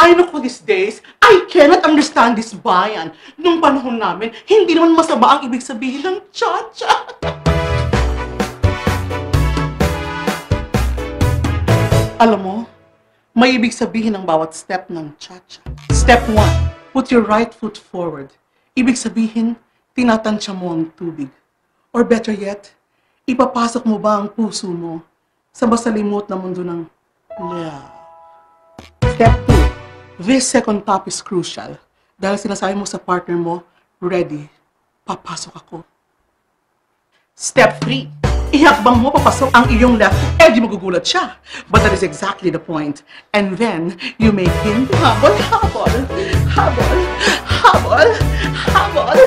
Ay, naku, these days, I cannot understand this bayan. Nung panahon namin, hindi naman masama ang ibig sabihin ng cha-cha. Alam mo, may ibig sabihin ng bawat step ng cha-cha. Step 1, put your right foot forward. Ibig sabihin, tinatansya mo ang tubig. Or better yet, ipapasok mo ba ang puso mo sa masalimot na mundo ng love? Step 2, this second tap is crucial. Dahil sinasabi mo sa partner mo, ready, papasok ako. Step 3, ihakbang mo papasok ang iyong left, di magugulat siya. But that is exactly the point. And then, you make him habol, habol, habol, habol, habol.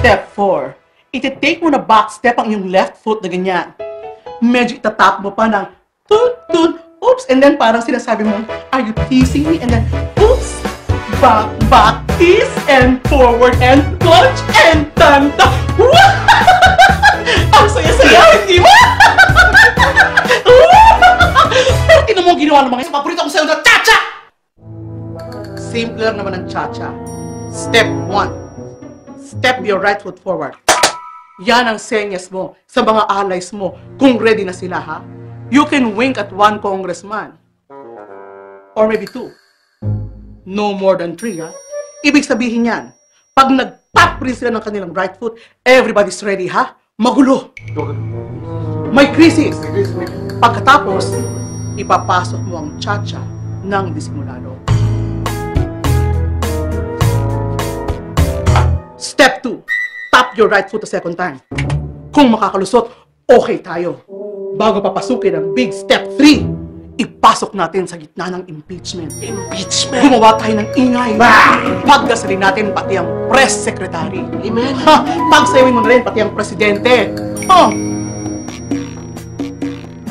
Step 4, iti-take mo na back step ang iyong left foot na ganyan. Medyo itatap mo pa ng tun, tun, oops, and then parang sinasabi mo, are you teasing me? And then, oops, back, back, tease, and forward, and plunge, and tanta. Ang saya-saya, hindi ba? Pero tinan mo ang ginawa ng mga isa. Paborito ko sa'yo na cha-cha! Simple lang naman ang cha-cha. Step 1. Step your right foot forward. Yan ang senyas mo sa mga allies mo kung ready na sila, ha? You can wink at one congressman. Or maybe 2. No more than 3, ha? Ibig sabihin yan, pag nag-tap rin sila ng kanilang right foot, everybody's ready, ha? Magulo! May krisis! Pagkatapos, ipapasok mo ang cha-cha ng disimulado. Step 2. Tap your right foot a second time. Kung makakalusot, okay tayo. Bago papasukin ang big step 3, ipasok natin sa gitna ng impeachment. Impeachment? Gumawa tayo ng ingay. Pagdasalin natin pati ang press secretary. Amen. Pagsayawin mo na rin pati ang presidente.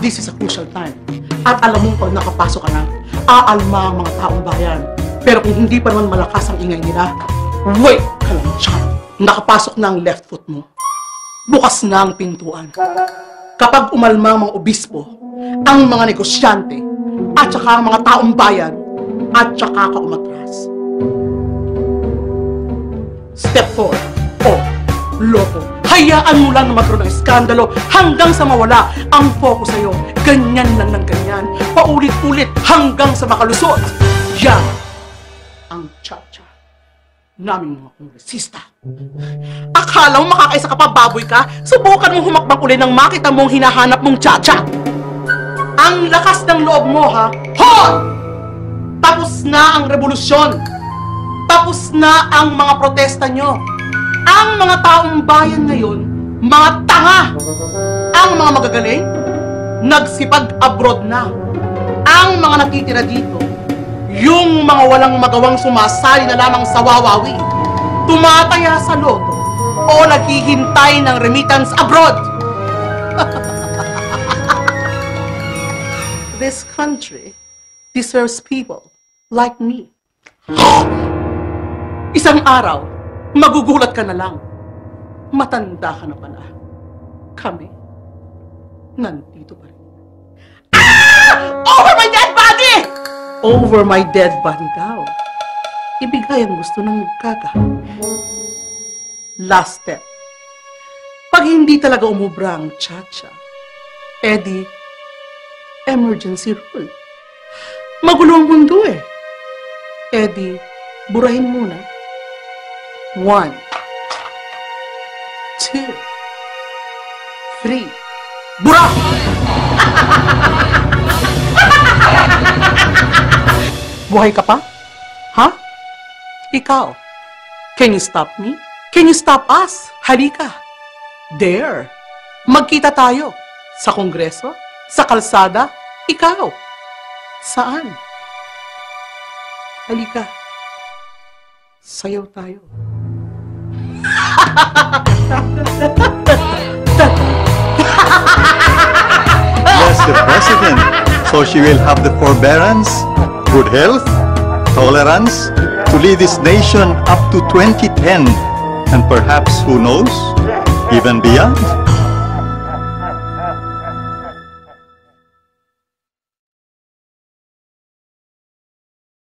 This is a crucial time. At alam mo, pag nakapasok ka na, aalma ang mga taong bayan. Pero kung hindi pa naman malakas ang ingay nila, wait ka lang, chat. Nakapasok na ang left foot mo. Bukas na ang pintuan. Kapag umalma ang mga obispo, ang mga negosyante, at saka ang mga taong bayan, at saka ka umatras. Step 4. Loko. Hayaan mo lang na magkaroon ng iskandalo hanggang sa mawala ang focus sa'yo. Ganyan lang ng ganyan. Paulit-ulit hanggang sa makalusot. Yan ang cha-cha naming mga kongresista. Akala mo makakaisa ka pa, baboy ka? Subukan mong humakbang uli nang makita mong hinahanap mong cha-cha. Ang lakas ng loob mo, ha? Hoy! Tapos na ang revolusyon. Tapos na ang mga protesta nyo. Ang mga taong bayan ngayon, mga tanga. Ang mga magagaling, nagsipag-abroad na. Ang mga natitira dito, yung mga walang magawang sumasali na lamang sa wawawi, tumataya sa loto, o naghihintay ng remittance abroad. This country deserves people like me. Isang araw, magugulat ka na lang. Matanda ka na pala. Kami, nandito pa rin. Over my dead body! Over my dead body daw. Ibigay ang gusto ng gaga. Last step. Pag hindi talaga umubra ang cha-cha, edi, emergency rule. Magulo ang mundo eh. Edi, burahin muna. 1, 2, 3. Bura! Buhay ka pa? Ha? Ikaw? Can you stop me? Can you stop us? Halika. There. Magkita tayo. Sa kongreso? Sa kalsada? Ikaw? Saan? Halika. Sayaw tayo. Yes, the president. So she will have the forbearance, good health, tolerance to lead this nation up to 2010 and perhaps, who knows, even beyond.